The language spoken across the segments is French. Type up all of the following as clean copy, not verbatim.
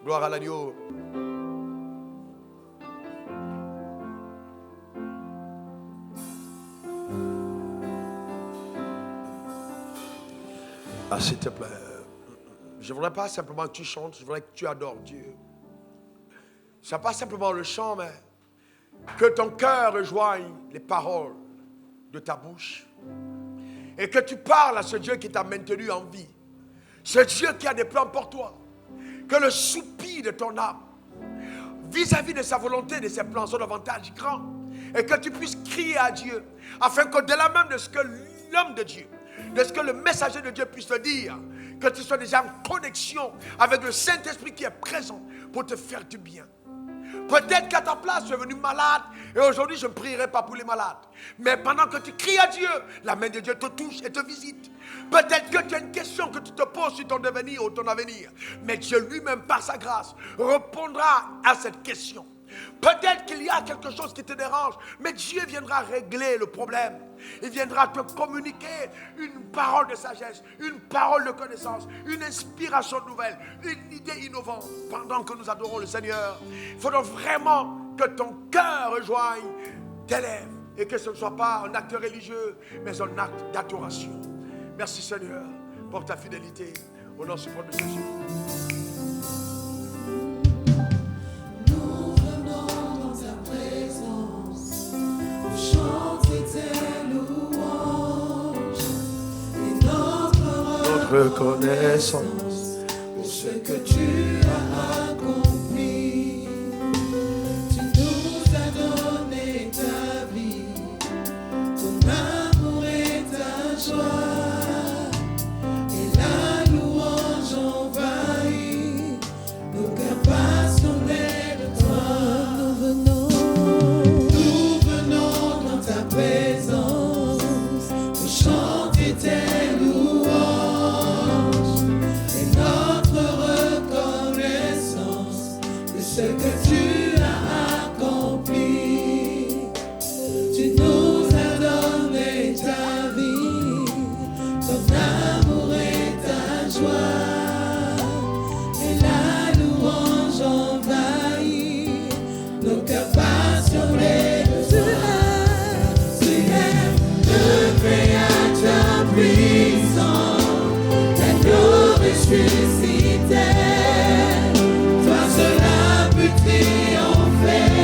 Gloire à l'agneau. Ah, s'il te plaît. Je ne voudrais pas simplement que tu chantes, je voudrais que tu adores Dieu. Ce n'est pas simplement le chant, mais que ton cœur rejoigne les paroles de ta bouche. Et que tu parles à ce Dieu qui t'a maintenu en vie. Ce Dieu qui a des plans pour toi. Que le soupir de ton âme, vis-à-vis de sa volonté, de ses plans, sont davantage grands. Et que tu puisses crier à Dieu, afin qu'au-delà même de ce que l'homme de Dieu, de ce que le messager de Dieu puisse te dire, que tu sois déjà en connexion avec le Saint-Esprit qui est présent pour te faire du bien. Peut-être qu'à ta place, tu es venu malade et aujourd'hui, je ne prierai pas pour les malades. Mais pendant que tu cries à Dieu, la main de Dieu te touche et te visite. Peut-être que tu as une question que tu te poses sur ton devenir ou ton avenir. Mais Dieu lui-même, par sa grâce, répondra à cette question. Peut-être qu'il y a quelque chose qui te dérange, mais Dieu viendra régler le problème. Il viendra te communiquer une parole de sagesse, une parole de connaissance, une inspiration nouvelle, une idée innovante. Pendant que nous adorons le Seigneur, il faudra vraiment que ton cœur rejoigne tes lèvres et que ce ne soit pas un acte religieux, mais un acte d'adoration. Merci Seigneur pour ta fidélité. Au nom suprême de Jésus. Chanter tes louanges et notre Reconnaissance pour ce que tu as accompli. Tu nous as donné ta vie, ton amour et ta joie, et la louange envahit nos cœurs passionnés de toi. Présence pour chanter tes louanges et notre reconnaissance de ce que tu as accompli. Tu nous as donné ta vie, ton amour et ta joie, et la louange envahit nos cœurs passionnés. Puissant, l'agneau ressuscité, toi seul as pu triompher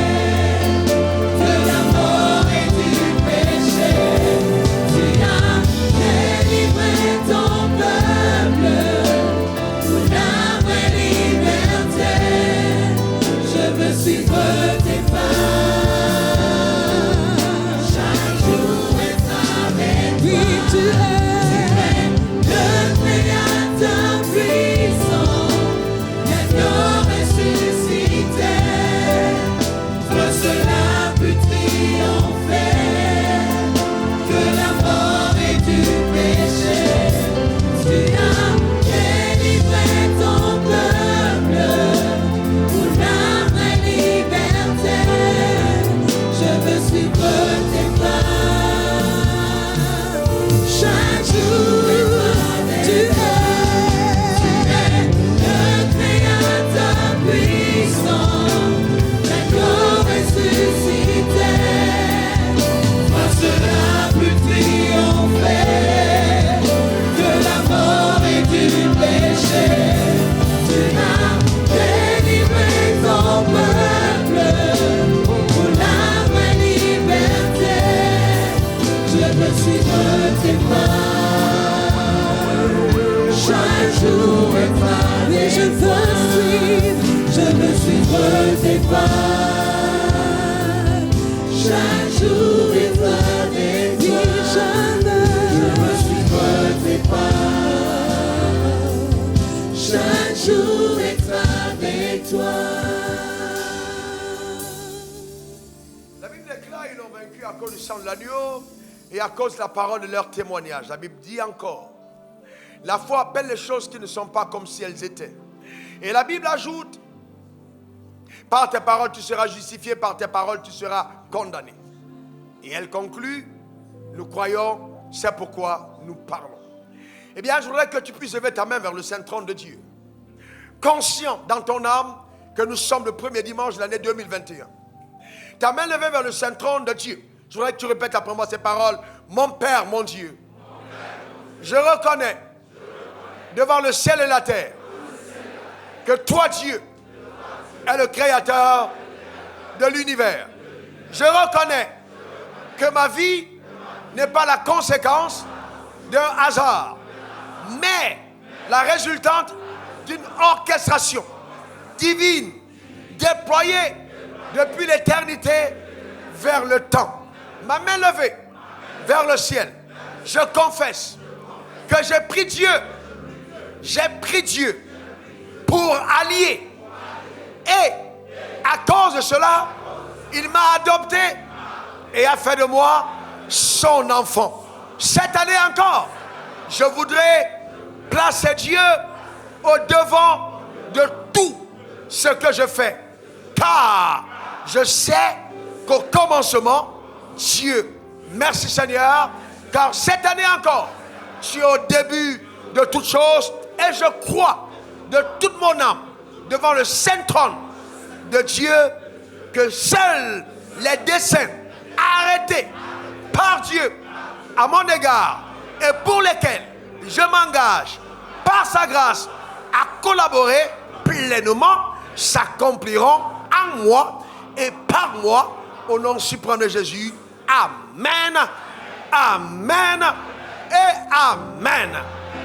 de la mort et du péché. Tu as délivré ton peuple pour la vraie liberté. Je veux suivre tes pas, chaque jour être avec toi. Tu es tes pas, chaque jour être avec toi. Je veux suivre tes pas, chaque jour être avec toi. La Bible déclare qu'ils l'ont vaincu à cause du sang de l'agneau et à cause de la parole de leur témoignage. La Bible dit encore, la foi appelle les choses qui ne sont pas comme si elles étaient. Et la Bible ajoute, par tes paroles tu seras justifié, par tes paroles tu seras condamné. Et elle conclut, nous croyons, c'est pourquoi nous parlons. Eh bien, je voudrais que tu puisses lever ta main vers le Saint-Trône de Dieu. conscient dans ton âme que nous sommes le premier dimanche de l'année 2021. Ta main levée vers le Saint-Trône de Dieu. Je voudrais que tu répètes après moi ces paroles. Mon Père, mon Dieu, je reconnais devant le ciel et la terre que toi, Dieu, es le créateur de l'univers. Je reconnais que ma vie n'est pas la conséquence d'un hasard, mais la résultante d'une orchestration divine déployée depuis l'éternité vers le temps. Ma main levée vers le ciel, je confesse que j'ai pris Dieu pour allier, et à cause de cela, il m'a adopté et a fait de moi son enfant. Cette année encore, je voudrais placer Dieu au devant de tout ce que je fais, car je sais qu'au commencement, Dieu, merci Seigneur, car cette année encore, tu es au début de toutes choses, et je crois de toute mon âme devant le saint trône de Dieu que seuls les desseins arrêtés par Dieu à mon égard et pour lesquels je m'engage par sa grâce à collaborer pleinement s'accompliront en moi et par moi au nom suprême de Jésus. Amen, amen et amen.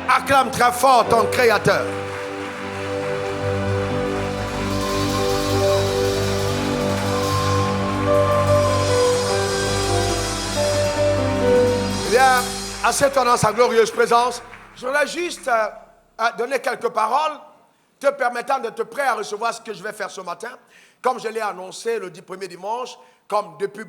Acclame très fort ton Créateur. Bien, acceptant sa glorieuse présence, je voudrais juste donner quelques paroles te permettant d'être prêt à recevoir ce que je vais faire ce matin. Comme je l'ai annoncé le premier dimanche, comme depuis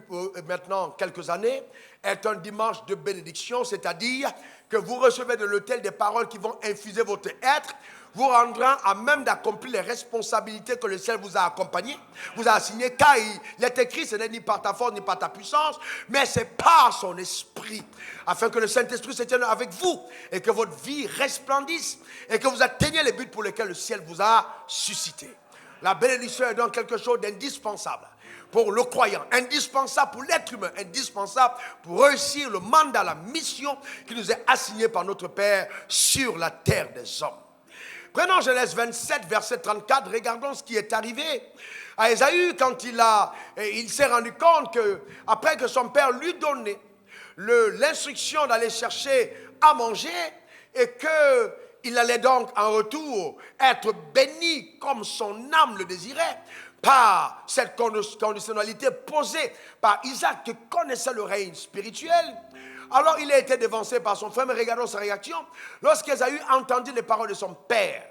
maintenant quelques années, est un dimanche de bénédiction, c'est-à-dire que vous recevez de l'autel des paroles qui vont infuser votre être, vous rendront à même d'accomplir les responsabilités que le ciel vous a accompagnées, vous a assignées, car il est écrit, ce n'est ni par ta force ni par ta puissance, mais c'est par son esprit, afin que le Saint-Esprit se tienne avec vous et que votre vie resplendisse et que vous atteigniez les buts pour lesquels le ciel vous a suscité. La bénédiction est donc quelque chose d'indispensable pour le croyant, indispensable pour l'être humain, indispensable pour réussir le mandat, la mission qui nous est assignée par notre Père sur la terre des hommes. Prenons Genèse 27, verset 34, regardons ce qui est arrivé à Ésaü quand il s'est rendu compte que, après que son père lui donnait l'instruction d'aller chercher à manger et qu'il allait donc en retour être béni comme son âme le désirait, par cette conditionnalité posée par Isaac qui connaissait le règne spirituel. Alors il a été dévancé par son frère, mais regardons sa réaction. Lorsqu'Ésaü entendit les paroles de son père,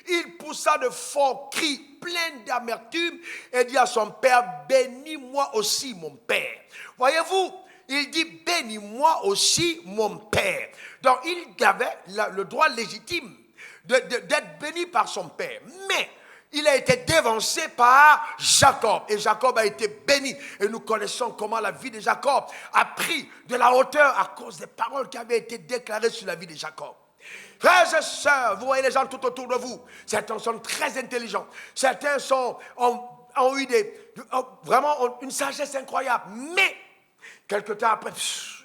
il poussa de forts cris pleins d'amertume et dit à son père, bénis-moi aussi mon père. Voyez-vous, il dit, bénis-moi aussi mon père. Donc il avait le droit légitime d'être béni par son père. Mais il a été dévancé par Jacob. Et Jacob a été béni. Et nous connaissons comment la vie de Jacob a pris de la hauteur à cause des paroles qui avaient été déclarées sur la vie de Jacob. Frères et sœurs, vous voyez les gens tout autour de vous. Certains sont très intelligents. Certains ont eu vraiment une sagesse incroyable. Mais, quelque temps après,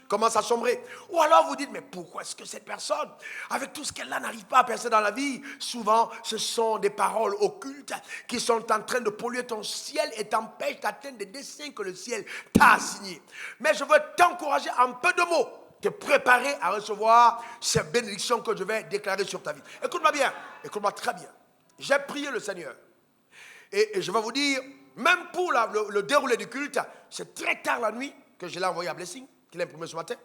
commence à sombrer. Ou alors vous dites, mais pourquoi est-ce que cette personne, avec tout ce qu'elle a, n'arrive pas à percer dans la vie? Souvent, ce sont des paroles occultes qui sont en train de polluer ton ciel et t'empêchent d'atteindre des desseins que le ciel t'a assignés. Mais je veux t'encourager en peu de mots, te préparer à recevoir ces bénédictions que je vais déclarer sur ta vie. Écoute-moi bien, écoute-moi très bien. J'ai prié le Seigneur. Et je vais vous dire, même pour le déroulé du culte, c'est très tard la nuit que je l'ai envoyé à Blessing, qu'il a imprimé ce matin.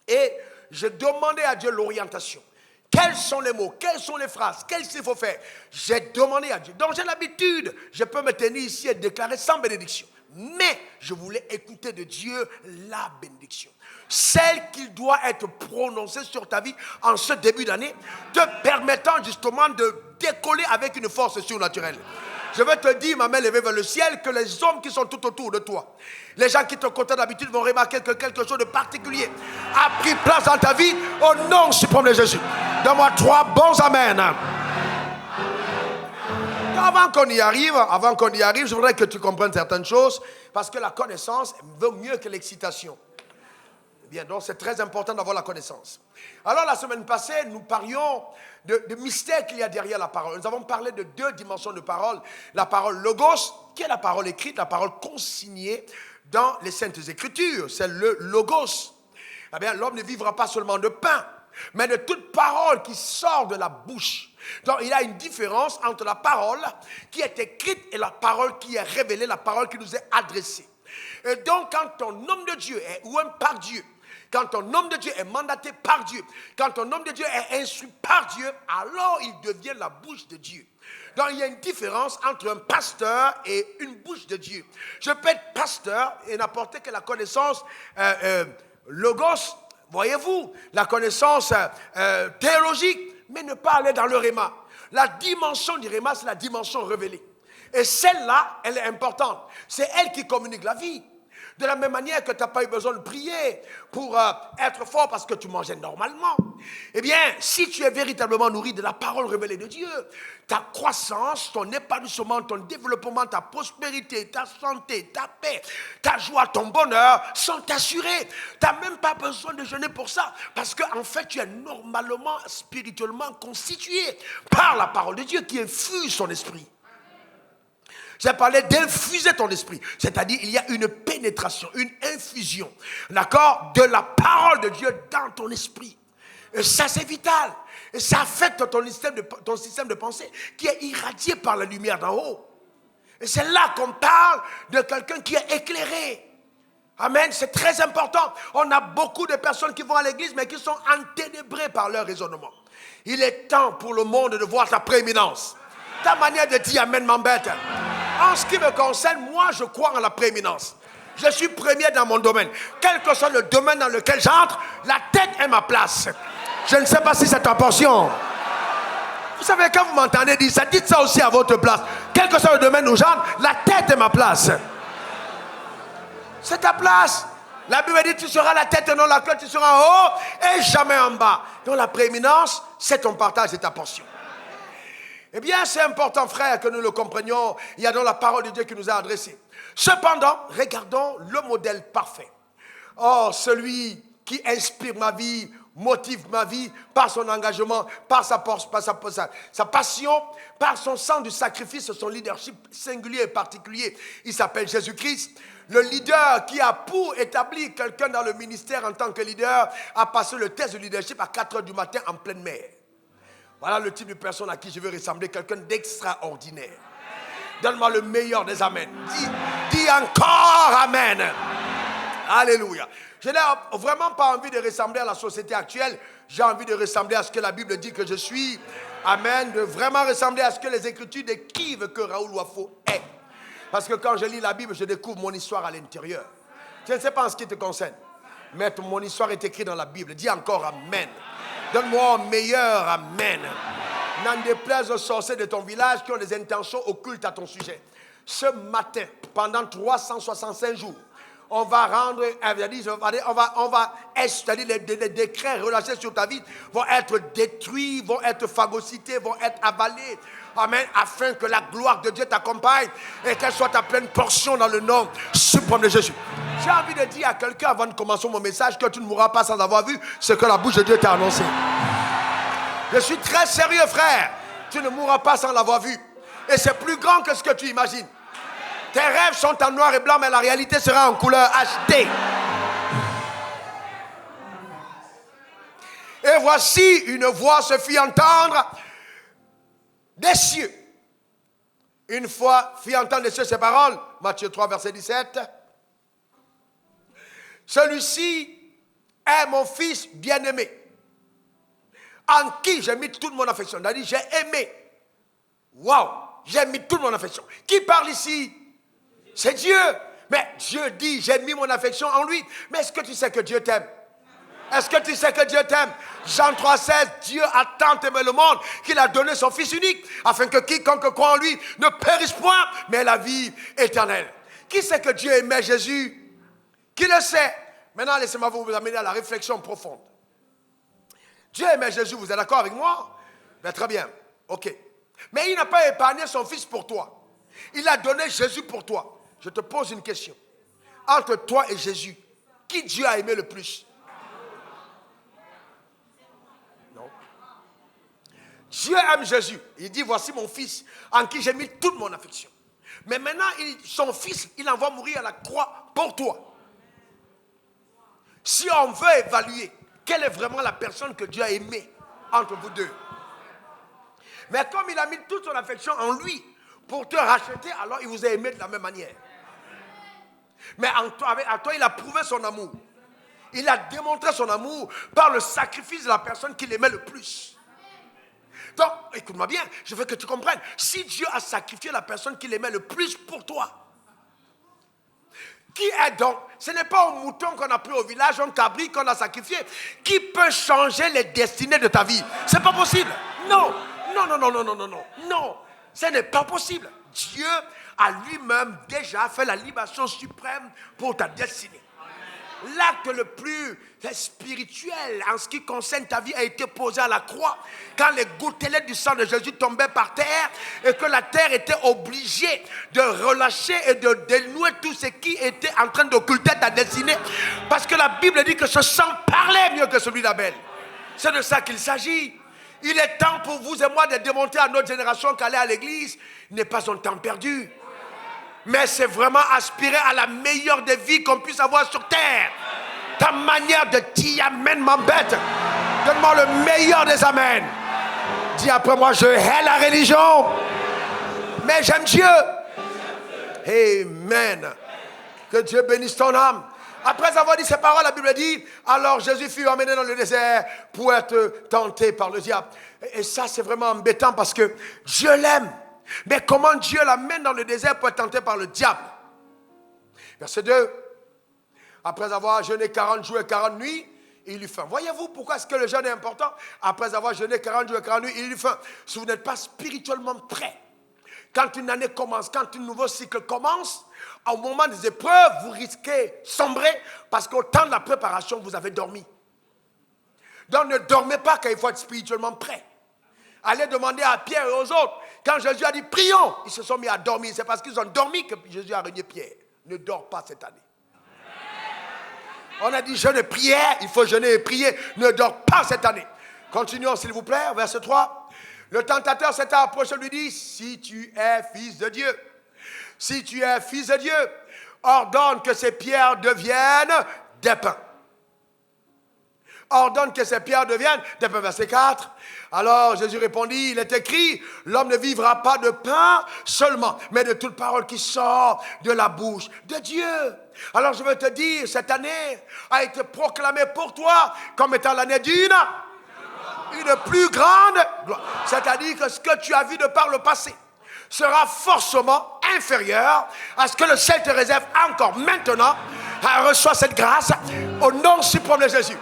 Et je demandais à Dieu l'orientation. Quels sont les mots, quelles sont les phrases, qu'est-ce qu'il faut faire? J'ai demandé à Dieu. Donc j'ai l'habitude, je peux me tenir ici et déclarer sans bénédiction. Mais je voulais écouter de Dieu la bénédiction. Celle qui doit être prononcée sur ta vie en ce début d'année, te permettant justement de décoller avec une force surnaturelle. Je veux te dire, ma main levée vers le ciel, que les hommes qui sont tout autour de toi, les gens qui te côtoient d'habitude vont remarquer que quelque chose de particulier a pris place dans ta vie au nom suprême de Jésus. Donne-moi 3 bons amen. avant qu'on y arrive, je voudrais que tu comprennes certaines choses, parce que la connaissance vaut mieux que l'excitation. Bien, donc c'est très important d'avoir la connaissance. Alors la semaine passée, nous parlions de mystère qu'il y a derrière la parole. Nous avons parlé de deux dimensions de parole. La parole logos, qui est la parole écrite, la parole consignée dans les Saintes Écritures. C'est le logos. Eh bien, l'homme ne vivra pas seulement de pain, mais de toute parole qui sort de la bouche. Donc, il y a une différence entre la parole qui est écrite et la parole qui est révélée, la parole qui nous est adressée. Et donc, quand un homme de Dieu est oint par Dieu, quand un homme de Dieu est mandaté par Dieu, quand un homme de Dieu est instruit par Dieu, alors il devient la bouche de Dieu. Donc, il y a une différence entre un pasteur et une bouche de Dieu. Je peux être pasteur et n'apporter que la connaissance logos, voyez-vous, la connaissance théologique, mais ne pas aller dans le réma. La dimension du réma, c'est la dimension révélée. Et celle-là, elle est importante. C'est elle qui communique la vie. De la même manière que tu n'as pas eu besoin de prier pour être fort parce que tu mangeais normalement. Eh bien, si tu es véritablement nourri de la parole révélée de Dieu, ta croissance, ton épanouissement, ton développement, ta prospérité, ta santé, ta paix, ta joie, ton bonheur sont assurés. Tu n'as même pas besoin de jeûner pour ça parce qu'en fait, tu es normalement, spirituellement constitué par la parole de Dieu qui infuse son esprit. J'ai parlé d'infuser ton esprit. C'est-à-dire, il y a une pénétration, une infusion, d'accord, de la parole de Dieu dans ton esprit. Et ça, c'est vital. Et ça affecte ton système de pensée qui est irradié par la lumière d'en haut. Et c'est là qu'on parle de quelqu'un qui est éclairé. Amen, c'est très important. On a beaucoup de personnes qui vont à l'église, mais qui sont enténébrées par leur raisonnement. Il est temps pour le monde de voir ta prééminence. Ta manière de dire amen m'embête. En ce qui me concerne, moi, je crois en la prééminence. Je suis premier dans mon domaine. Quel que soit le domaine dans lequel j'entre, la tête est ma place. Je ne sais pas si c'est ta portion. Vous savez, quand vous m'entendez dire ça, dites ça aussi à votre place. Quel que soit le domaine où j'entre, la tête est ma place. C'est ta place. La Bible dit, tu seras la tête et non la queue, tu seras en haut et jamais en bas. Donc la prééminence, c'est ton partage, c'est ta portion. Eh bien, c'est important, frère, que nous le comprenions. Il y a dans la parole de Dieu qui nous a adressé. Cependant, regardons le modèle parfait. Oh, celui qui inspire ma vie, motive ma vie par son engagement, par sa passion, par son sens du sacrifice, son leadership singulier et particulier. Il s'appelle Jésus-Christ. Le leader qui a pour établir quelqu'un dans le ministère en tant que leader a passé le test de leadership à 4 heures du matin en pleine mer. Voilà le type de personne à qui je veux ressembler, quelqu'un d'extraordinaire. Donne-moi le meilleur des amens. Dis encore amen. Alléluia. Je n'ai vraiment pas envie de ressembler à la société actuelle. J'ai envie de ressembler à ce que la Bible dit que je suis. Amen. De vraiment ressembler à ce que les Écritures décrivent que Raoul Wafo est. Parce que quand je lis la Bible, je découvre mon histoire à l'intérieur. Je ne sais pas en ce qui te concerne, mais mon histoire est écrite dans la Bible. Dis encore amen. Donne-moi un meilleur amen. N'en déplaise aux sorciers de ton village qui ont des intentions occultes à ton sujet. Ce matin, pendant 365 jours, on va rendre, c'est-à-dire les décrets relâchés sur ta vie vont être détruits, vont être phagocytés, vont être avalés. Amen. Afin que la gloire de Dieu t'accompagne et qu'elle soit ta pleine portion dans le nom suprême de Jésus. J'ai envie de dire à quelqu'un avant de commencer mon message que tu ne mourras pas sans avoir vu ce que la bouche de Dieu t'a annoncé. Je suis très sérieux, frère. Tu ne mourras pas sans l'avoir vu. Et c'est plus grand que ce que tu imagines. Tes rêves sont en noir et blanc, mais la réalité sera en couleur HD. Et voici une voix se fit entendre des cieux. Une fois fit entendre des cieux ces paroles. Matthieu 3, verset 17. Celui-ci est mon fils bien-aimé, en qui j'ai mis toute mon affection. C'est-à-dire, j'ai aimé. Waouh, j'ai mis toute mon affection. Qui parle ici? C'est Dieu. Mais Dieu dit, j'ai mis mon affection en lui. Mais est-ce que tu sais que Dieu t'aime? Est-ce que tu sais que Dieu t'aime? Jean 3,16, Dieu a tant aimé le monde qu'il a donné son Fils unique, afin que quiconque croit en lui ne périsse point, mais la vie éternelle. Qui sait que Dieu aimait Jésus? Qui le sait? Maintenant, laissez-moi vous amener à la réflexion profonde. Dieu aimait Jésus, vous êtes d'accord avec moi? Ben, très bien, ok. Mais il n'a pas épargné son fils pour toi. Il a donné Jésus pour toi. Je te pose une question. Entre toi et Jésus, qui Dieu a aimé le plus? Non. Dieu aime Jésus. Il dit, voici mon fils en qui j'ai mis toute mon affection. Mais maintenant, son fils, il envoie mourir à la croix pour toi. Si on veut évaluer quelle est vraiment la personne que Dieu a aimée entre vous deux. Mais comme il a mis toute son affection en lui pour te racheter, alors il vous a aimé de la même manière. Mais à toi, il a prouvé son amour. Il a démontré son amour par le sacrifice de la personne qu'il aimait le plus. Donc, écoute-moi bien, je veux que tu comprennes. Si Dieu a sacrifié la personne qu'il aimait le plus pour toi, qui est donc? Ce n'est pas un mouton qu'on a pris au village, un cabri qu'on a sacrifié, qui peut changer les destinées de ta vie. C'est pas possible. Non, non, non, non, non, non, non, non, non. Ce n'est pas possible. Dieu a lui-même déjà fait la libation suprême pour ta destinée. L'acte le plus spirituel en ce qui concerne ta vie a été posé à la croix quand les gouttelettes du sang de Jésus tombaient par terre et que la terre était obligée de relâcher et de dénouer tout ce qui était en train d'occulter ta destinée, parce que la Bible dit que ce sang parlait mieux que celui d'Abel. C'est de ça qu'il s'agit. Il est temps pour vous et moi de démontrer à notre génération qu'aller à l'église n'est pas un temps perdu. Mais c'est vraiment aspirer à la meilleure des vies qu'on puisse avoir sur terre. Ta manière de dire amen m'embête. Donne-moi le meilleur des amens. Dis après moi, je hais la religion, mais j'aime Dieu. Amen. Que Dieu bénisse ton âme. Après avoir dit ces paroles, la Bible dit, alors Jésus fut emmené dans le désert pour être tenté par le diable. Et ça, c'est vraiment embêtant parce que Dieu l'aime. Mais comment Dieu l'amène dans le désert pour être tenté par le diable? Verset 2. Après avoir jeûné 40 jours et 40 nuits, il eut faim. Voyez-vous pourquoi est-ce que le jeûne est important? Après avoir jeûné 40 jours et 40 nuits, il eut faim. Si vous n'êtes pas spirituellement prêt, quand une année commence, quand un nouveau cycle commence, au moment des épreuves, vous risquez de sombrer parce qu'au temps de la préparation, vous avez dormi. Donc ne dormez pas quand il faut être spirituellement prêt. Allez demander à Pierre et aux autres. Quand Jésus a dit prions, ils se sont mis à dormir. C'est parce qu'ils ont dormi que Jésus a régné Pierre. Ne dors pas cette année. On a dit jeûne et prière, il faut jeûner et prier. Ne dors pas cette année. Continuons s'il vous plaît, verset 3. Le tentateur s'est approché et lui dit, si tu es fils de Dieu, si tu es fils de Dieu, ordonne que ces pierres deviennent des pains. Ordonne que ces pierres deviennent des pains. Verset 4. Alors Jésus répondit, il est écrit, l'homme ne vivra pas de pain seulement, mais de toute parole qui sort de la bouche de Dieu. Alors je veux te dire, cette année a été proclamée pour toi comme étant l'année d'une plus grande gloire. C'est-à-dire que ce que tu as vu de par le passé sera forcément inférieur à ce que le ciel te réserve encore maintenant. Reçois cette grâce au nom suprême de Jésus.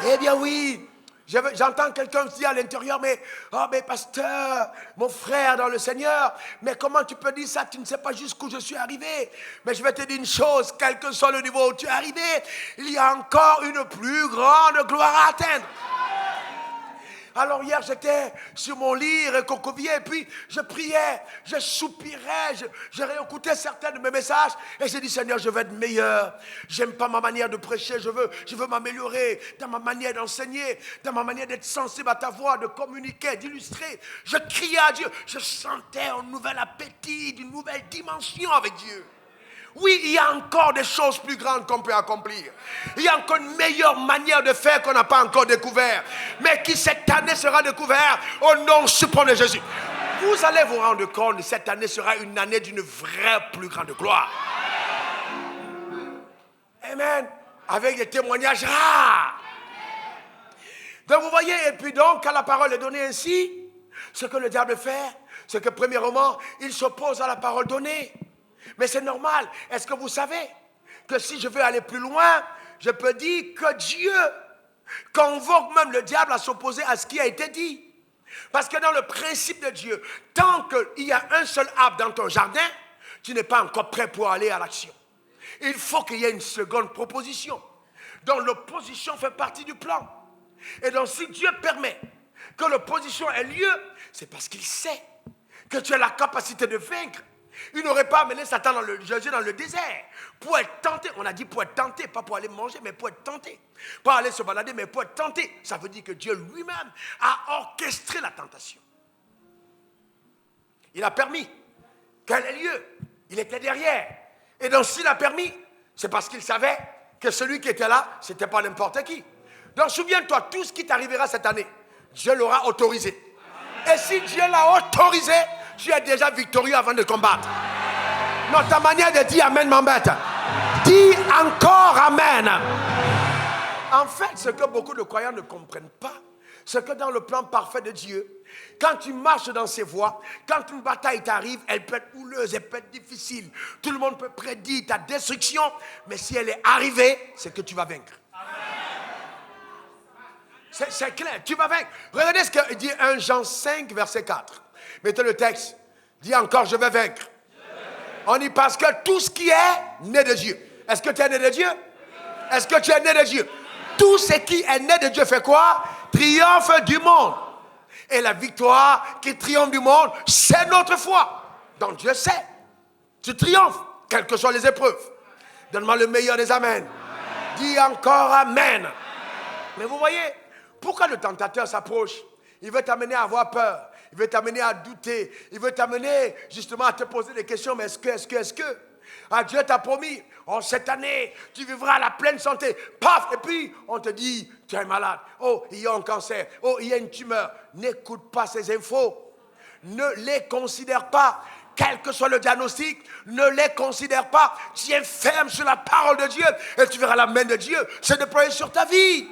Eh bien oui, j'entends quelqu'un se dire à l'intérieur, mais pasteur, mon frère dans le Seigneur, mais comment tu peux dire ça? Tu ne sais pas jusqu'où je suis arrivé. Mais je vais te dire une chose, quel que soit le niveau où tu es arrivé, il y a encore une plus grande gloire à atteindre. Alors hier, j'étais sur mon lit recroquevillé, et puis je priais, je soupirais, je réécoutais certains de mes messages, et j'ai dit, Seigneur, je veux être meilleur. J'aime pas ma manière de prêcher, je veux m'améliorer dans ma manière d'enseigner, dans ma manière d'être sensible à ta voix, de communiquer, d'illustrer. Je criais à Dieu, je sentais un nouvel appétit, d'une nouvelle dimension avec Dieu. Oui, il y a encore des choses plus grandes qu'on peut accomplir. Il y a encore une meilleure manière de faire qu'on n'a pas encore découvert. Mais qui cette année sera découvert au nom suprême de Jésus. Vous allez vous rendre compte que cette année sera une année d'une vraie plus grande gloire. Amen. Avec des témoignages rares. Donc vous voyez, et puis donc quand la parole est donnée ainsi, ce que le diable fait, c'est que premièrement, il s'oppose à la parole donnée. Mais c'est normal. Est-ce que vous savez que si je veux aller plus loin, je peux dire que Dieu convoque même le diable à s'opposer à ce qui a été dit. Parce que dans le principe de Dieu, tant qu'il y a un seul arbre dans ton jardin, tu n'es pas encore prêt pour aller à l'action. Il faut qu'il y ait une seconde proposition. Donc l'opposition fait partie du plan. Et donc si Dieu permet que l'opposition ait lieu, c'est parce qu'il sait que tu as la capacité de vaincre. Il n'aurait pas amené Satan Jésus dans le désert pour être tenté. On a dit pour être tenté, pas pour aller manger, mais pour être tenté. Pas aller se balader, mais pour être tenté. Ça veut dire que Dieu lui-même a orchestré la tentation. Il a permis qu'elle ait lieu. Il était derrière. Et donc s'il a permis, c'est parce qu'il savait que celui qui était là, ce n'était pas n'importe qui. Donc souviens-toi, tout ce qui t'arrivera cette année, Dieu l'aura autorisé. Et si Dieu l'a autorisé, tu es déjà victorieux avant de combattre. Non, ta manière de dire Amen m'embête. Dis encore Amen. En fait, ce que beaucoup de croyants ne comprennent pas, c'est que dans le plan parfait de Dieu, quand tu marches dans ses voies, quand une bataille t'arrive, elle peut être houleuse, elle peut être difficile. Tout le monde peut prédire ta destruction, mais si elle est arrivée, c'est que tu vas vaincre. C'est clair, tu vas vaincre. Regardez ce que dit 1 Jean 5, verset 4. Mettez le texte. Dis encore, je vais vaincre. On y pense que tout ce qui est né de Dieu. Est-ce que tu es né de Dieu? Est-ce que tu es né de Dieu? Tout ce qui est né de Dieu fait quoi? Triomphe du monde. Et la victoire qui triomphe du monde, c'est notre foi. Donc Dieu sait. Tu triomphes, quelles que soient les épreuves. Donne-moi le meilleur des Amen. Dis encore Amen. Mais vous voyez, pourquoi le tentateur s'approche? Il veut t'amener à avoir peur. Il veut t'amener à douter. Il veut t'amener justement à te poser des questions. Mais est-ce que ah, Dieu t'a promis, oh, cette année, tu vivras la pleine santé. Paf! Et puis, on te dit, tu es malade. Oh, il y a un cancer. Oh, il y a une tumeur. N'écoute pas ces infos. Ne les considère pas. Quel que soit le diagnostic, ne les considère pas. Tiens ferme sur la parole de Dieu et tu verras la main de Dieu se déployer sur ta vie.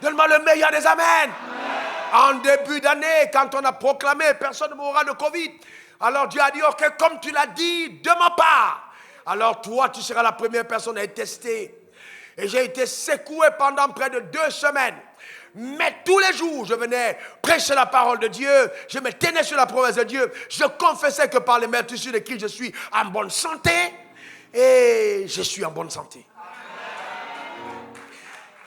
Donne-moi le meilleur des Amen. En début d'année, quand on a proclamé personne ne mourra de Covid, alors Dieu a dit, ok, comme tu l'as dit, de ma part. Alors toi, tu seras la première personne à être testée. Et j'ai été secoué pendant près de 2 semaines. Mais tous les jours, je venais prêcher la parole de Dieu. Je me tenais sur la promesse de Dieu. Je confessais que par les meurtrissures de Christ, je suis en bonne santé. Et je suis en bonne santé.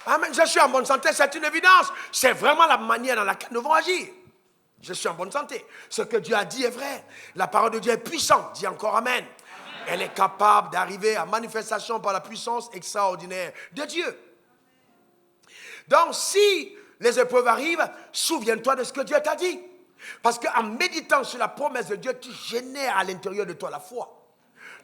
Amen. Je suis en bonne santé, c'est une évidence. C'est vraiment la manière dans laquelle nous devons agir. Je suis en bonne santé. Ce que Dieu a dit est vrai. La parole de Dieu est puissante. Dis encore Amen. Elle est capable d'arriver à manifestation par la puissance extraordinaire de Dieu. Donc, si les épreuves arrivent, souviens-toi de ce que Dieu t'a dit. Parce qu'en méditant sur la promesse de Dieu, tu génères à l'intérieur de toi la foi.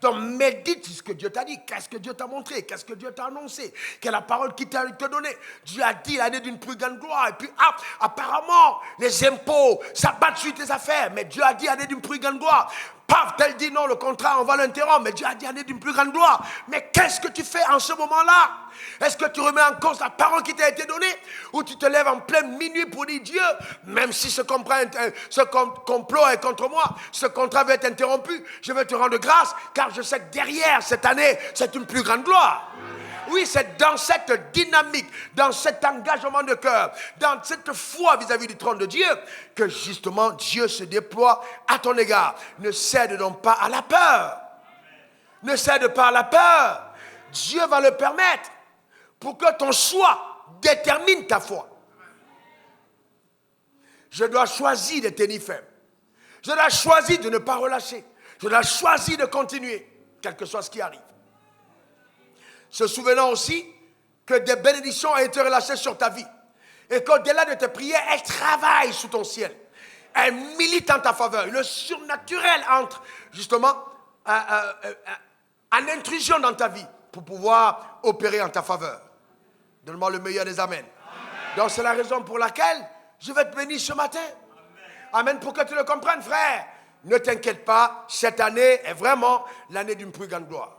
Donc, médite sur ce que Dieu t'a dit. Qu'est-ce que Dieu t'a montré? Qu'est-ce que Dieu t'a annoncé? Quelle est la parole qu'il t'a donnée? Dieu a dit l'année d'une plus grande gloire. Et puis, apparemment, les impôts, ça bat sur tes affaires. Mais Dieu a dit l'année d'une plus grande gloire. Paf, tel dit non, le contrat, on va l'interrompre. Mais Dieu a dit année d'une plus grande gloire. Mais qu'est-ce que tu fais en ce moment-là? Est-ce que tu remets en cause la parole qui t'a été donnée? Ou tu te lèves en pleine minuit pour dire Dieu, même si ce complot est contre moi, ce contrat va être interrompu, je vais te rendre grâce, car je sais que derrière cette année, c'est une plus grande gloire. Oui, c'est dans cette dynamique, dans cet engagement de cœur, dans cette foi vis-à-vis du trône de Dieu, que justement Dieu se déploie à ton égard. Ne cède donc pas à la peur. Ne cède pas à la peur. Dieu va le permettre pour que ton choix détermine ta foi. Je dois choisir de tenir ferme. Je dois choisir de ne pas relâcher. Je dois choisir de continuer, quel que soit ce qui arrive. Se souvenant aussi que des bénédictions ont été relâchées sur ta vie. Et qu'au-delà de tes prières, elles travaillent sous ton ciel. Elles militent en ta faveur. Le surnaturel entre justement en intrusion dans ta vie pour pouvoir opérer en ta faveur. Donne-moi le meilleur des Amen. Donc c'est la raison pour laquelle je vais te bénir ce matin. Amen. Pour que tu le comprennes, frère. Ne t'inquiète pas, cette année est vraiment l'année d'une plus grande gloire.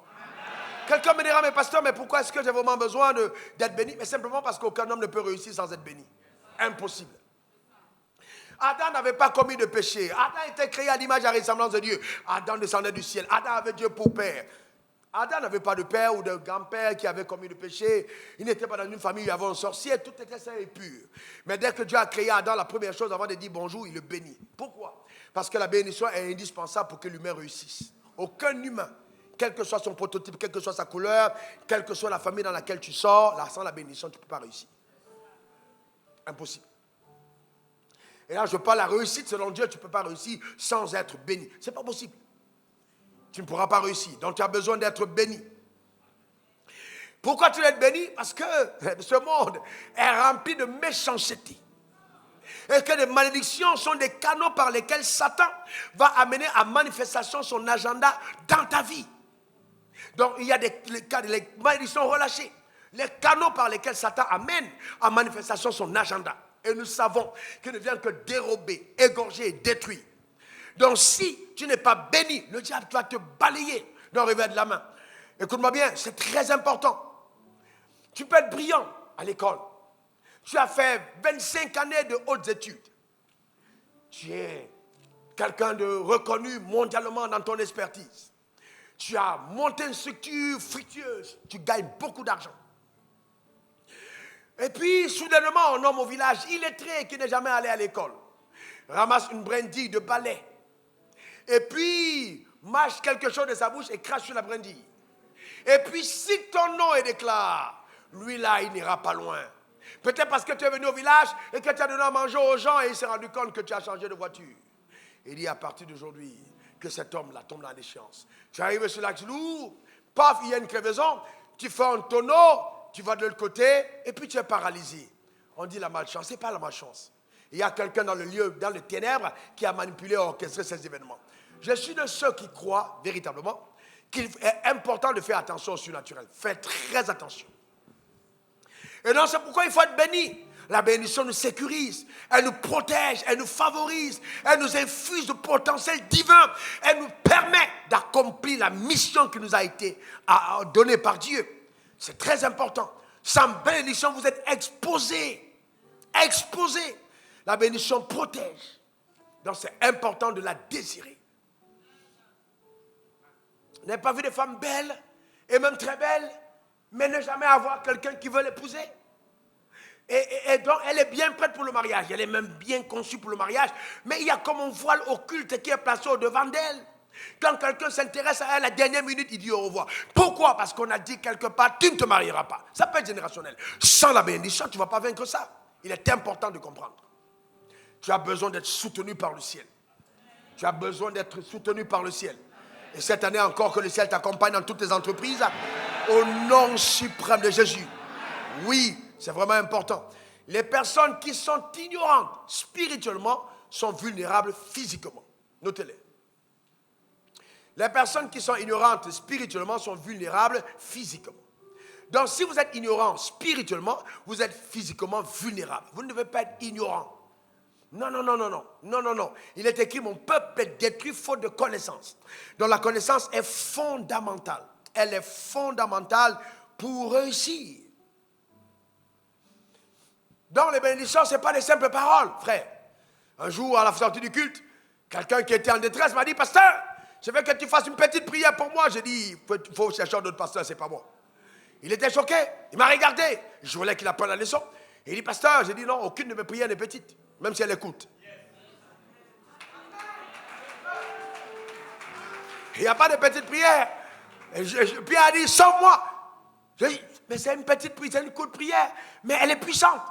Quelqu'un me dira, mais pasteur, mais pourquoi est-ce que j'ai vraiment besoin d'être béni? Mais simplement parce qu'aucun homme ne peut réussir sans être béni. Impossible. Adam n'avait pas commis de péché. Adam était créé à l'image et à la ressemblance de Dieu. Adam descendait du ciel. Adam avait Dieu pour père. Adam n'avait pas de père ou de grand-père qui avait commis de péché. Il n'était pas dans une famille où il y avait un sorcier. Tout était sain et pur. Mais dès que Dieu a créé Adam, la première chose avant de dire bonjour, il le bénit. Pourquoi? Parce que la bénédiction est indispensable pour que l'humain réussisse. Aucun humain, quel que soit son prototype, quelle que soit sa couleur, quelle que soit la famille dans laquelle tu sors, sans la bénédiction, tu ne peux pas réussir. Impossible. Et là, je parle de la réussite selon Dieu. Tu ne peux pas réussir sans être béni. Ce n'est pas possible. Tu ne pourras pas réussir. Donc, tu as besoin d'être béni. Pourquoi tu dois être béni? Parce que ce monde est rempli de méchanceté. Et que les malédictions sont des canaux par lesquels Satan va amener à manifestation son agenda dans ta vie. Donc, il y a les malédictions relâchées. Les canaux par lesquels Satan amène à manifestation son agenda. Et nous savons qu'il ne vient que dérober, égorger et détruire. Donc si tu n'es pas béni, le diable va te balayer d'un revers de la main. Écoute-moi bien, c'est très important. Tu peux être brillant à l'école. Tu as fait 25 années de hautes études. Tu es quelqu'un de reconnu mondialement dans ton expertise. Tu as monté une structure fructueuse. Tu gagnes beaucoup d'argent. Et puis, soudainement, un homme au village illettré qui n'est jamais allé à l'école ramasse une brindille de balai. Et puis, mâche quelque chose de sa bouche et crache sur la brindille. Et puis, si ton nom est déclaré, lui là, il n'ira pas loin. Peut-être parce que tu es venu au village et que tu as donné à manger aux gens et il s'est rendu compte que tu as changé de voiture. Il dit à partir d'aujourd'hui que cet homme-là tombe dans l'échéance. Tu arrives sur l'axe lourd, paf, il y a une crevaison, tu fais un tonneau, tu vas de l'autre côté et puis tu es paralysé. On dit la malchance, ce n'est pas la malchance. Il y a quelqu'un dans le lieu, dans les ténèbres, qui a manipulé et orchestré ces événements. Je suis de ceux qui croient véritablement qu'il est important de faire attention au surnaturel. Faites très attention. Et donc c'est pourquoi il faut être béni. La bénédiction nous sécurise, elle nous protège, elle nous favorise, elle nous infuse de potentiel divin, elle nous permet d'accomplir la mission qui nous a été donnée par Dieu. C'est très important. Sans bénédiction, vous êtes exposés. Exposés. La bénédiction protège. Donc c'est important de la désirer. Vous n'avez pas vu des femmes belles, et même très belles, mais ne jamais avoir quelqu'un qui veut l'épouser. Et donc, elle est bien prête pour le mariage. Elle est même bien conçue pour le mariage. Mais il y a comme un voile occulte qui est placé au-devant d'elle. Quand quelqu'un s'intéresse à elle, à la dernière minute, il dit au revoir. Pourquoi? Parce qu'on a dit quelque part, tu ne te marieras pas. Ça peut être générationnel. Sans la bénédiction, tu ne vas pas vaincre ça. Il est important de comprendre. Tu as besoin d'être soutenu par le ciel. Tu as besoin d'être soutenu par le ciel. Et cette année encore, que le ciel t'accompagne dans toutes tes entreprises. Au nom suprême de Jésus. Oui, c'est vraiment important. Les personnes qui sont ignorantes spirituellement sont vulnérables physiquement. Notez-les. Les personnes qui sont ignorantes spirituellement sont vulnérables physiquement. Donc si vous êtes ignorant spirituellement, vous êtes physiquement vulnérable. Vous ne devez pas être ignorant. Non, non, non, non, non, non, non, non. Il est écrit, mon peuple est détruit faute de connaissance. Donc la connaissance est fondamentale. Elle est fondamentale pour réussir. Donc les bénédictions, ce n'est pas des simples paroles, frère. Un jour, à la sortie du culte, quelqu'un qui était en détresse m'a dit, pasteur, je veux que tu fasses une petite prière pour moi. J'ai dit, il faut chercher d'autres pasteurs, ce n'est pas moi. Il était choqué, il m'a regardé. Je voulais qu'il apprenne la leçon. Il dit, pasteur, j'ai dit non, aucune de mes prières n'est petite, même si elle écoute. Il n'y a pas de petite prière. Puis il a dit, sauve-moi. J'ai dit, mais c'est une petite prière, c'est une courte prière, mais elle est puissante.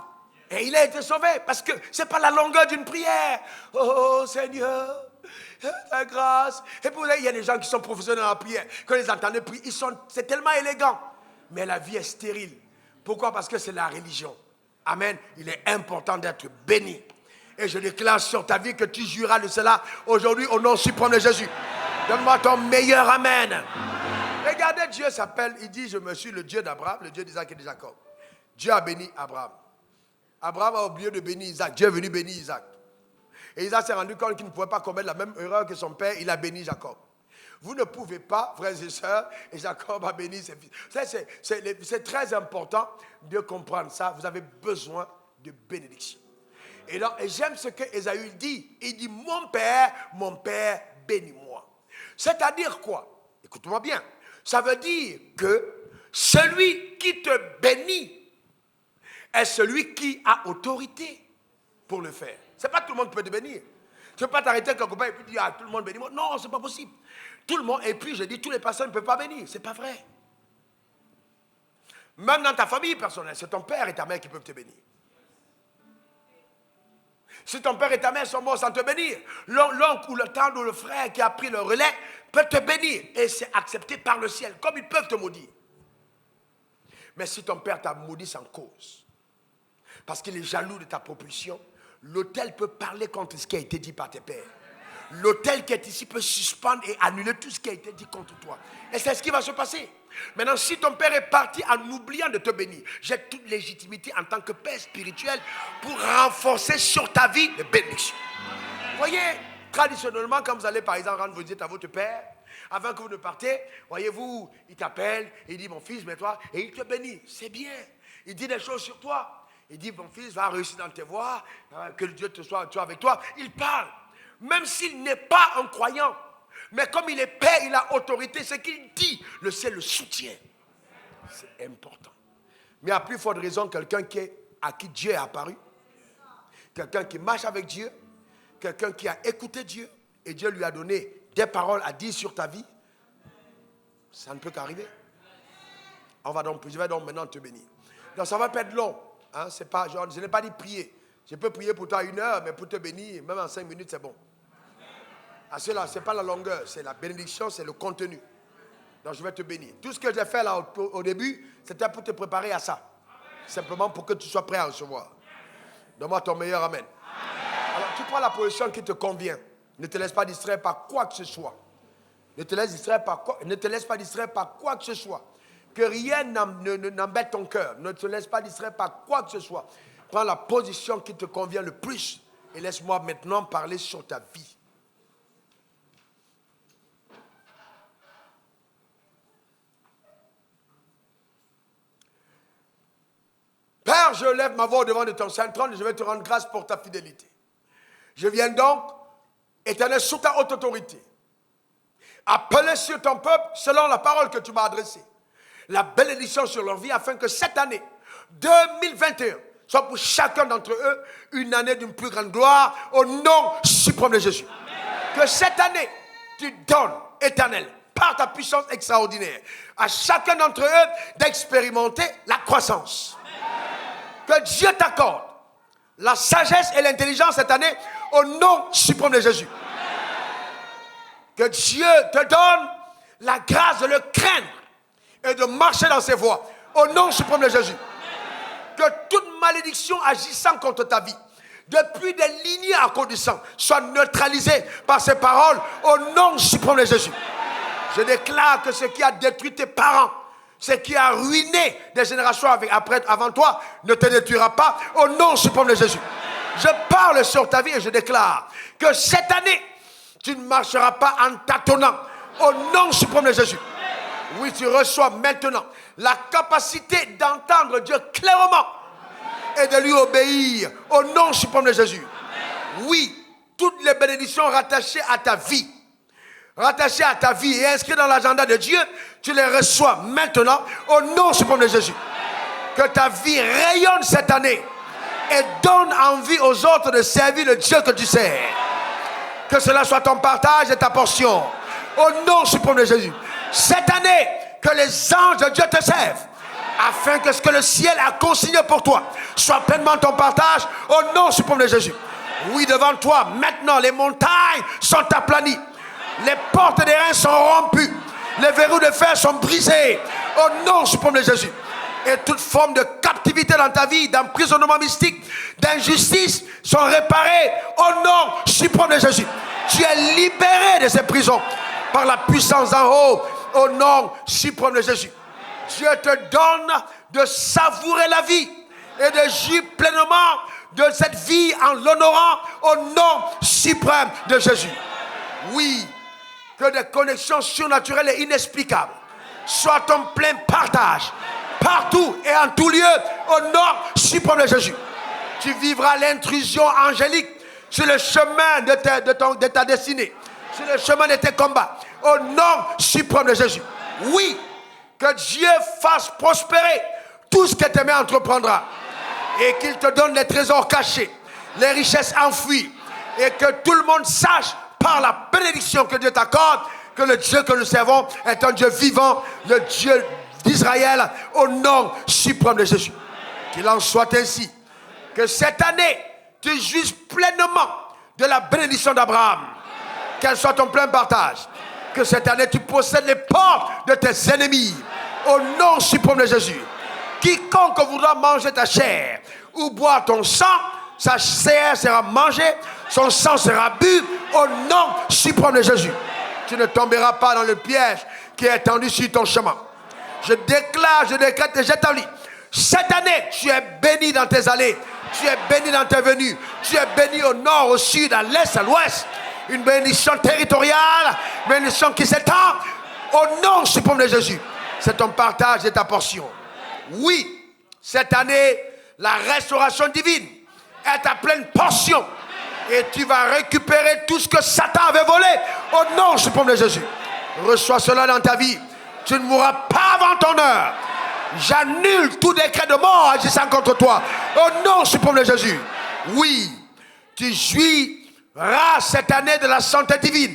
Et il a été sauvé parce que ce n'est pas la longueur d'une prière. Oh Seigneur, ta grâce. Et puis il y a des gens qui sont professionnels en prière. Quand ils entendent prier, c'est tellement élégant. Mais la vie est stérile. Pourquoi? Parce que c'est la religion. Amen. Il est important d'être béni. Et je déclare sur ta vie que tu jureras de cela aujourd'hui au nom suprême de Jésus. Donne-moi ton meilleur amen. Regardez, Dieu s'appelle, il dit, je me suis le Dieu d'Abraham, le Dieu d'Isaac et de Jacob. Dieu a béni Abraham. Abraham a oublié de bénir Isaac. Dieu est venu bénir Isaac. Et Isaac s'est rendu compte qu'il ne pouvait pas commettre la même erreur que son père. Il a béni Jacob. Vous ne pouvez pas, frères et sœurs, et Jacob a béni ses fils. C'est très important de comprendre ça. Vous avez besoin de bénédiction. Et j'aime ce que Ésaü dit. Il dit, mon père, bénis-moi. C'est-à-dire quoi? Écoute-moi bien. Ça veut dire que celui qui te bénit est celui qui a autorité pour le faire. Ce n'est pas tout le monde qui peut te bénir. Tu ne peux pas t'arrêter quelque part et puis dire, tout le monde bénit-moi. Non, ce n'est pas possible. Tout le monde, et puis je dis, toutes les personnes ne peuvent pas bénir. Ce n'est pas vrai. Même dans ta famille personnelle, c'est ton père et ta mère qui peuvent te bénir. Si ton père et ta mère sont morts sans te bénir, l'oncle ou le tante ou le frère qui a pris le relais peut te bénir. Et c'est accepté par le ciel, comme ils peuvent te maudire. Mais si ton père t'a maudit sans cause, parce qu'il est jaloux de ta propulsion, l'autel peut parler contre ce qui a été dit par tes pères. L'autel qui est ici peut suspendre et annuler tout ce qui a été dit contre toi. Et c'est ce qui va se passer. Maintenant, si ton père est parti en oubliant de te bénir, j'ai toute légitimité en tant que père spirituel pour renforcer sur ta vie les bénédictions. Vous voyez, traditionnellement, quand vous allez par exemple rendre visite à votre père, avant que vous ne partez, voyez-vous, il t'appelle, il dit mon fils, mets-toi, et il te bénit. C'est bien. Il dit des choses sur toi. Il dit mon fils, va réussir dans tes voies, que Dieu te soit avec toi. Il parle. Même s'il n'est pas un croyant, mais comme il est père, il a autorité, ce qu'il dit, le ciel le soutient. C'est important. Mais à plus forte raison, quelqu'un à qui Dieu est apparu, quelqu'un qui marche avec Dieu, quelqu'un qui a écouté Dieu, et Dieu lui a donné des paroles à dire sur ta vie, ça ne peut qu'arriver. Je vais donc maintenant te bénir. Donc ça va pas être long. Hein, c'est pas, je n'ai pas dit prier. Je peux prier pour toi 1 heure, mais pour te bénir, même en 5 minutes, c'est bon. Ah, ce n'est pas la longueur, c'est la bénédiction, c'est le contenu. Donc je vais te bénir. Tout ce que j'ai fait là au début, c'était pour te préparer à ça. Simplement pour que tu sois prêt à recevoir. Donne-moi ton meilleur amen. Alors tu prends la position qui te convient. Ne te laisse pas distraire par quoi que ce soit. Ne te laisse pas distraire par quoi que ce soit. Que rien n'embête ton cœur. Ne te laisse pas distraire par quoi que ce soit. Prends la position qui te convient le plus. Et laisse-moi maintenant parler sur ta vie. Père, je lève ma voix devant de ton saint trône et je vais te rendre grâce pour ta fidélité. Je viens donc, Éternel, sous ta haute autorité, appeler sur ton peuple selon la parole que tu m'as adressée. La bénédiction sur leur vie afin que cette année 2021 soit pour chacun d'entre eux une année d'une plus grande gloire au nom suprême de Jésus. Amen. Que cette année, tu donnes, Éternel, par ta puissance extraordinaire, à chacun d'entre eux d'expérimenter la croissance. Que Dieu t'accorde la sagesse et l'intelligence cette année au nom suprême de Jésus. Que Dieu te donne la grâce de le craindre et de marcher dans ses voies au nom suprême de Jésus. Que toute malédiction agissant contre ta vie, depuis des lignées à cause du sang, soit neutralisée par ces paroles au nom suprême de Jésus. Je déclare que ce qui a détruit tes parents, ce qui a ruiné des générations avant toi, ne te détruira pas au nom suprême de Jésus. Je parle sur ta vie et je déclare que cette année, tu ne marcheras pas en tâtonnant au nom suprême de Jésus. Oui, tu reçois maintenant la capacité d'entendre Dieu clairement et de lui obéir au nom suprême de Jésus. Oui, toutes les bénédictions rattachées à ta vie et inscrites dans l'agenda de Dieu, tu les reçois maintenant au nom suprême de Jésus. Que ta vie rayonne cette année et donne envie aux autres de servir le Dieu que tu sers. Que cela soit ton partage et ta portion au nom suprême de Jésus. Cette année, que les anges de Dieu te servent afin que ce que le ciel a consigné pour toi soit pleinement ton partage au nom suprême de Jésus. Oui, devant toi, maintenant, les montagnes sont aplanies. Les portes des reins sont rompues. Les verrous de fer sont brisés au nom suprême de Jésus. Et toute forme de captivité dans ta vie, d'emprisonnement mystique, d'injustice sont réparées au nom suprême de Jésus. Tu es libéré de ces prisons par la puissance d'en haut au nom suprême de Jésus. Dieu te donne de savourer la vie et de jouir pleinement de cette vie en l'honorant au nom suprême de Jésus. Oui, que des connexions surnaturelles et inexplicables soient ton plein partage partout et en tout lieu au nom suprême de Jésus. Tu vivras l'intrusion angélique sur le chemin de ta destinée, sur le chemin de tes combats au nom suprême de Jésus. Oui, que Dieu fasse prospérer tout ce que tes mains entreprendra et qu'il te donne les trésors cachés, les richesses enfouies et que tout le monde sache par la bénédiction que Dieu t'accorde que le Dieu que nous servons est un Dieu vivant, le Dieu d'Israël au nom suprême de Jésus. Qu'il en soit ainsi. Que cette année tu jouisses pleinement de la bénédiction d'Abraham. Qu'elle soit ton plein partage. Que cette année, tu possèdes les portes de tes ennemis. Au nom suprême de Jésus. Quiconque voudra manger ta chair ou boire ton sang, sa chair sera mangée, son sang sera bu au nom suprême de Jésus. Tu ne tomberas pas dans le piège qui est tendu sur ton chemin. Je déclare, je décrète et j'établis. Cette année, tu es béni dans tes allées. Tu es béni dans tes venues. Tu es béni au nord, au sud, à l'est, à l'ouest. Une bénédiction territoriale, une bénédiction qui s'étend au nom suprême de Jésus. C'est ton partage et ta portion. Oui, cette année, la restauration divine est ta pleine portion. Et tu vas récupérer tout ce que Satan avait volé au nom suprême de Jésus. Reçois cela dans ta vie. Tu ne mourras pas avant ton heure. J'annule tout décret de mort agissant contre toi au nom suprême de Jésus. Oui, tu jouiras cette année de la santé divine,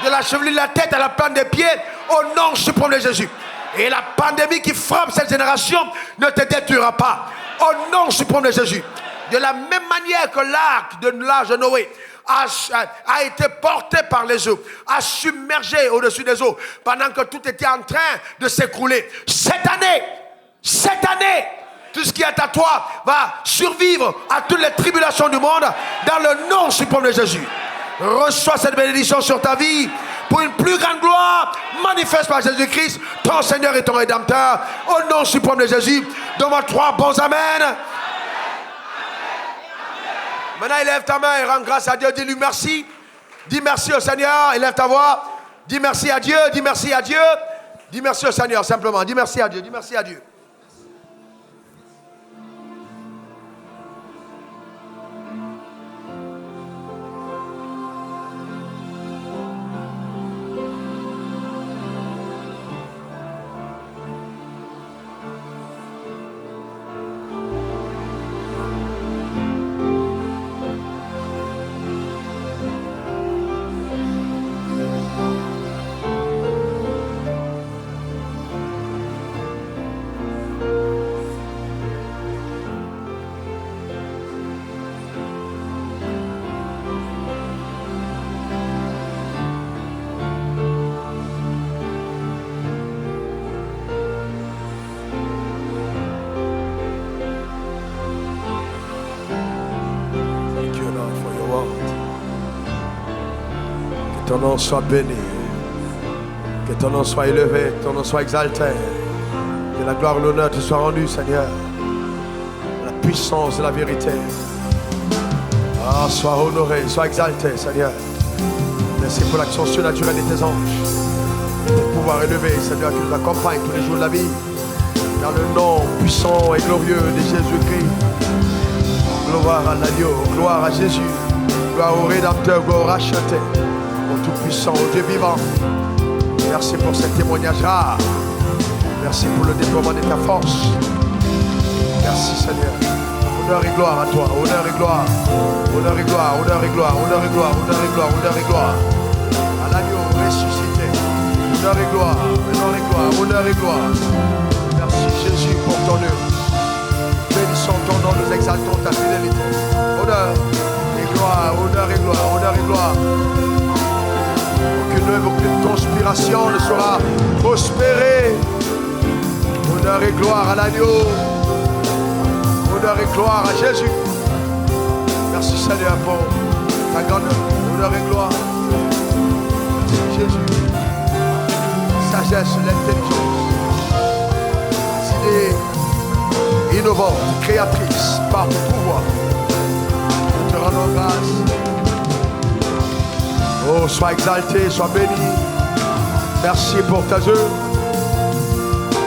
de la chevelure de la tête à la plante des pieds au nom suprême de Jésus. Et la pandémie qui frappe cette génération ne te détruira pas au nom suprême de Jésus. De la même manière que l'arc de l'âge de Noé a été porté par les eaux, a submergé au-dessus des eaux pendant que tout était en train de s'écrouler. Cette année, tout ce qui est à toi va survivre à toutes les tribulations du monde dans le nom suprême de Jésus. Reçois cette bénédiction sur ta vie pour une plus grande gloire manifeste par Jésus-Christ, ton Seigneur et ton Rédempteur. Au nom suprême de Jésus, donne-moi 3 bons amen. Maintenant, élève ta main et rends grâce à Dieu. Dis-lui merci. Dis merci au Seigneur. Élève ta voix. Dis merci à Dieu. Dis merci à Dieu. Dis merci au Seigneur, simplement. Dis merci à Dieu. Dis merci à Dieu. Que ton nom soit béni, que ton nom soit élevé, que ton nom soit exalté, que la gloire et l'honneur te soient rendus, Seigneur. La puissance de la vérité. Sois honoré, sois exalté, Seigneur. Merci pour l'action surnaturelle de tes anges. Le pouvoir élevé, Seigneur, qui nous accompagne tous les jours de la vie. Dans le nom puissant et glorieux de Jésus-Christ. Gloire à l'agneau, gloire à Jésus. Gloire au Rédempteur, gloire au racheté. Au Tout-Puissant, au Dieu vivant. Merci pour ce témoignage rare. Merci pour le déploiement de ta force. Merci Seigneur. Honneur et gloire à toi. Honneur et gloire. Honneur et gloire. Honneur et gloire. Honneur et gloire. Honneur et gloire. Honneur et gloire. À l'agneau ressuscité. Honneur et gloire. Honneur et gloire. Honneur et gloire. Merci Jésus pour ton œuvre. Bénissons ton nom. Nous exaltons ta fidélité. Honneur et gloire. Honneur et gloire. Honneur et gloire. Aucune œuvre, aucune conspiration ne sera prospérée. Honneur et gloire à l'agneau. Honneur et gloire à Jésus. Merci Seigneur pour ta grande honneur et gloire. Merci Jésus. Sagesse, l'intelligence. Idée innovante, créatrice, par ton pouvoir. Nous te rendons grâce. Oh, sois exalté, sois béni. Merci pour ta œuvre.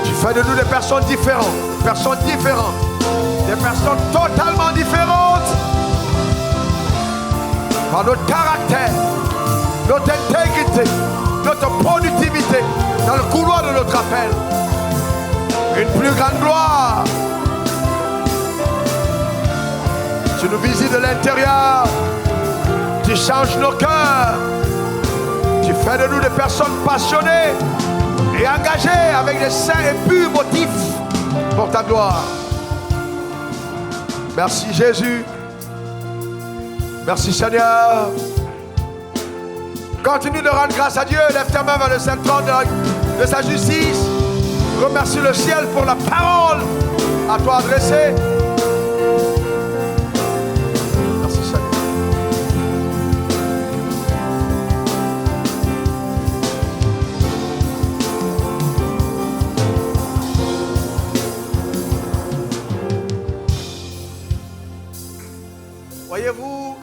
Tu fais de nous des personnes différentes, des personnes totalement différentes. Par notre caractère, notre intégrité, notre productivité dans le couloir de notre appel. Une plus grande gloire. Tu nous visites de l'intérieur. Tu changes nos cœurs. Tu fais de nous des personnes passionnées et engagées avec des saints et purs motifs pour ta gloire. Merci Jésus. Merci Seigneur. Continue de rendre grâce à Dieu. Lève ta main vers le saint trône de sa justice. Remercie le ciel pour la parole à toi adressée. Merci Seigneur. Voyez-vous,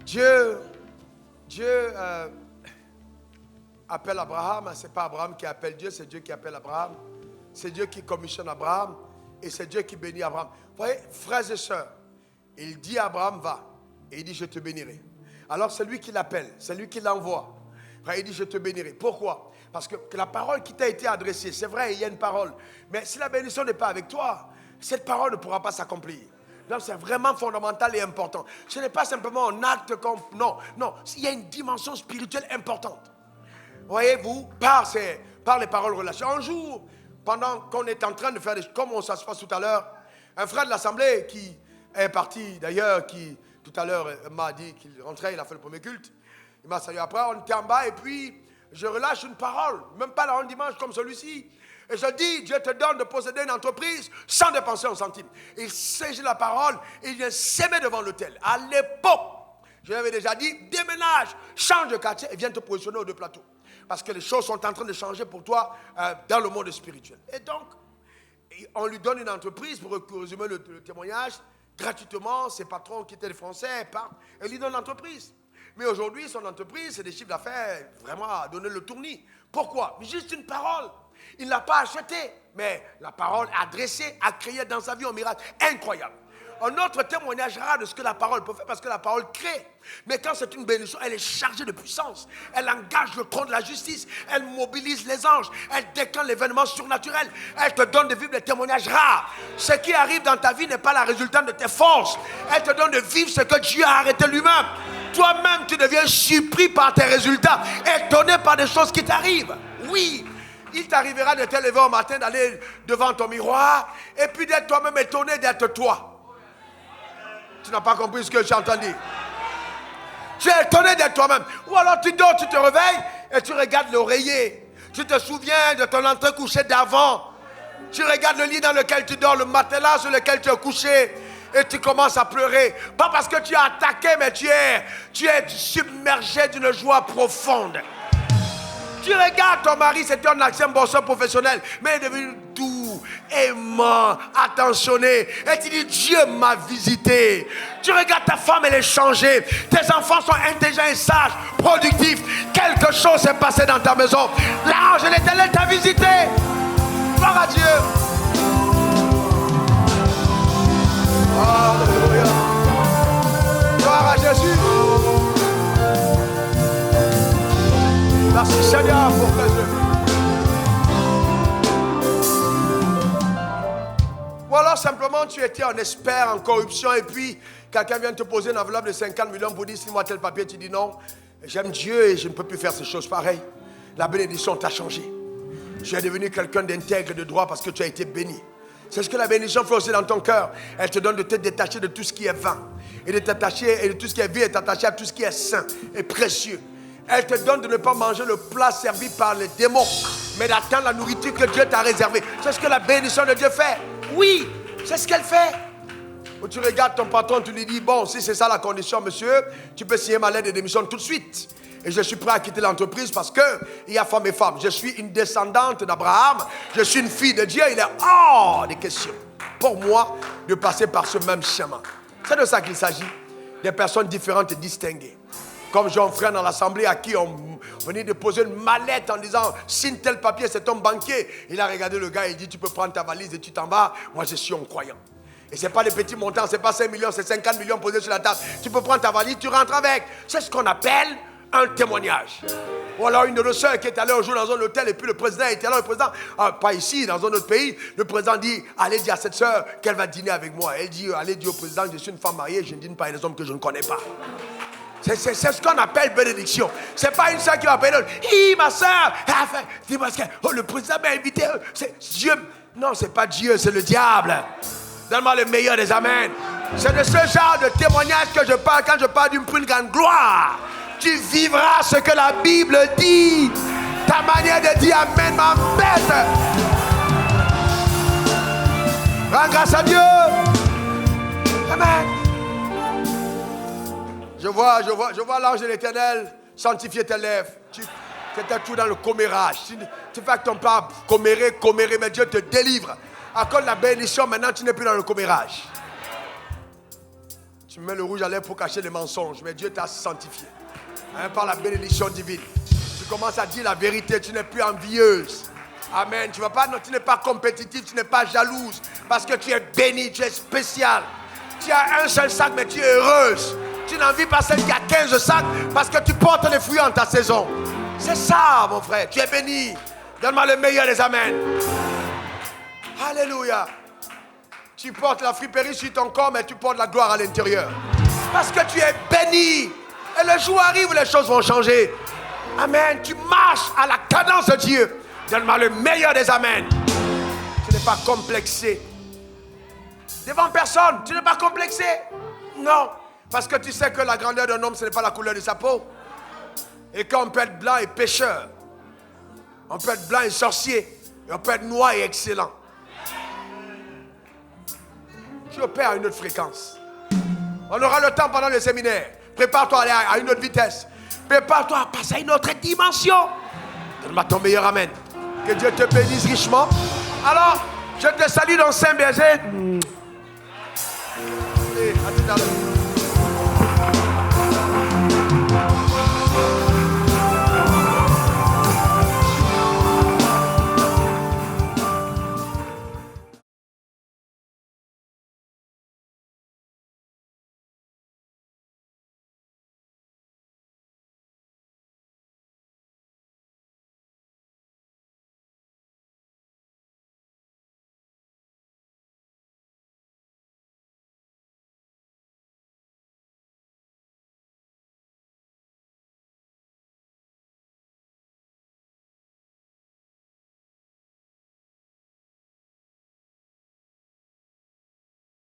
Dieu appelle Abraham. Ce n'est pas Abraham qui appelle Dieu, c'est Dieu qui appelle Abraham. C'est Dieu qui commissionne Abraham et c'est Dieu qui bénit Abraham. Vous voyez, frères et sœurs, il dit à Abraham, va. Et il dit, je te bénirai. Alors c'est lui qui l'appelle, c'est lui qui l'envoie. Il dit, je te bénirai. Pourquoi? Parce que la parole qui t'a été adressée, c'est vrai, il y a une parole. Mais si la bénédiction n'est pas avec toi, cette parole ne pourra pas s'accomplir. Donc c'est vraiment fondamental et important. Ce n'est pas simplement un acte comme... Non, il y a une dimension spirituelle importante. Voyez-vous, par les paroles relâchées. Un jour, pendant qu'on est en train de faire des choses, comme ça se passe tout à l'heure, un frère de l'Assemblée qui est parti d'ailleurs, qui tout à l'heure m'a dit qu'il rentrait, il a fait le premier culte. Il m'a salué après, on était en bas et puis je relâche une parole, même pas dans un dimanche comme celui-ci. Et je dis, Dieu te donne de posséder une entreprise sans dépenser un centime. Il saisit la parole et il vient s'aimer devant l'autel. À l'époque, je l'avais déjà dit, déménage, change de quartier et viens te positionner aux deux plateaux. Parce que les choses sont en train de changer pour toi dans le monde spirituel. Et donc, on lui donne une entreprise, pour résumer le témoignage, gratuitement, ses patrons qui étaient des Français partent et lui donnent l'entreprise. Mais aujourd'hui, son entreprise, c'est des chiffres d'affaires vraiment à donner le tournis. Pourquoi? Juste une parole. Il ne l'a pas acheté, mais la parole adressée a créé dans sa vie un miracle incroyable. Un autre témoignage rare de ce que la parole peut faire, parce que la parole crée. Mais quand c'est une bénédiction, elle est chargée de puissance. Elle engage le trône de la justice. Elle mobilise les anges. Elle déclenche l'événement surnaturel. Elle te donne de vivre des témoignages rares. Ce qui arrive dans ta vie n'est pas la résultante de tes forces. Elle te donne de vivre ce que Dieu a arrêté lui-même. Toi-même, tu deviens surpris par tes résultats, étonné par des choses qui t'arrivent. Oui. Il t'arrivera de te lever au matin, d'aller devant ton miroir, et puis d'être toi-même étonné d'être toi. Tu n'as pas compris ce que j'ai entendu. Tu es étonné d'être toi-même. Ou alors tu dors, tu te réveilles, et tu regardes l'oreiller. Tu te souviens de ton entrée couché d'avant. Tu regardes le lit dans lequel tu dors, le matelas sur lequel tu es couché, et tu commences à pleurer. Pas parce que tu as attaqué, mais tu es submergé d'une joie profonde. Tu regardes ton mari, c'était un ancien bosseur professionnel, mais il est devenu doux, aimant, attentionné. Et tu dis, Dieu m'a visité. Tu regardes ta femme, elle est changée. Tes enfants sont intelligents et sages, productifs. Quelque chose s'est passé dans ta maison. L'ange de l'Éternel t'a visité. Gloire à Dieu. Alléluia. Gloire à Jésus. Merci Seigneur pour tes œuvres. Ou alors simplement tu étais un expert en corruption et puis quelqu'un vient te poser une enveloppe de 50 millions pour dire signe-moi tel papier, tu dis non, j'aime Dieu et je ne peux plus faire ces choses pareilles. La bénédiction t'a changé. Tu es devenu quelqu'un d'intègre, de droit parce que tu as été béni. C'est ce que la bénédiction fait aussi dans ton cœur. Elle te donne de te détacher de tout ce qui est vain et de t'attacher et de tout ce qui est vil et t'attacher à tout ce qui est saint et précieux. Elle te donne de ne pas manger le plat servi par les démons, mais d'attendre la nourriture que Dieu t'a réservée. C'est ce que la bénédiction de Dieu fait. Oui, c'est ce qu'elle fait. Où tu regardes ton patron, tu lui dis, bon, si c'est ça la condition, monsieur, tu peux signer ma lettre de démission tout de suite. Et je suis prêt à quitter l'entreprise parce qu'il y a femmes et femmes. Je suis une descendante d'Abraham. Je suis une fille de Dieu. Il est hors des questions pour moi de passer par ce même chemin. C'est de ça qu'il s'agit. Des personnes différentes et distinguées. Comme j'ai un frère dans l'assemblée à qui on venait de poser une mallette en disant signe tel papier, c'est ton banquier. Il a regardé le gars et il dit tu peux prendre ta valise et tu t'en vas. Moi je suis un croyant. Et ce n'est pas des petits montants, ce n'est pas 5 millions, c'est 50 millions posés sur la table. Tu peux prendre ta valise, tu rentres avec. C'est ce qu'on appelle un témoignage. Ou alors une de nos soeurs qui est allée un jour dans un hôtel et puis le président était là, le président, pas ici, dans un autre pays, le président dit, allez dire à cette soeur qu'elle va dîner avec moi. Elle dit, allez dire au président, je suis une femme mariée, je ne dîne pas avec des hommes que je ne connais pas. C'est ce qu'on appelle bénédiction. C'est pas une soeur qui va appeler l'autre. Hi, ma soeur, dis-moi ce que le président m'a invité. C'est Dieu. Non, c'est pas Dieu, c'est le diable. Donne-moi le meilleur des amens. C'est de ce genre de témoignage que je parle quand je parle d'une grande gloire. Tu vivras ce que la Bible dit. Ta manière de dire Amen m'embête. Rends grâce à Dieu. Amen. Je vois l'ange de l'Éternel sanctifier tes lèvres. Tu étais tout dans le commérage. Tu fais que ton père commérer, mais Dieu te délivre. À cause de la bénédiction, maintenant tu n'es plus dans le commérage. Tu mets le rouge à lèvres pour cacher les mensonges, mais Dieu t'a sanctifié. Par la bénédiction divine. Tu commences à dire la vérité, tu n'es plus envieuse. Amen. Tu n'es pas compétitif, tu n'es pas jalouse. Parce que tu es béni, tu es spécial. Tu as un seul sac, mais tu es heureuse. Tu n'envies pas celle qui a 15 sacs parce que tu portes les fruits en ta saison. C'est ça, mon frère. Tu es béni. Donne-moi le meilleur des amens. Alléluia. Tu portes la friperie sur ton corps, mais tu portes la gloire à l'intérieur. Parce que tu es béni. Et le jour arrive où les choses vont changer. Amen. Tu marches à la cadence de Dieu. Donne-moi le meilleur des amens. Tu n'es pas complexé. Devant personne, tu n'es pas complexé. Non. Parce que tu sais que la grandeur d'un homme, ce n'est pas la couleur de sa peau. Et qu'on peut être blanc et pécheur. On peut être blanc et sorcier. Et on peut être noir et excellent. Tu opères à une autre fréquence. On aura le temps pendant le séminaire. Prépare-toi à aller à une autre vitesse. Prépare-toi à passer à une autre dimension. Donne-moi ton meilleur amen. Que Dieu te bénisse richement. Alors, je te salue dans Saint-Bézé. Et à tout à l'heure.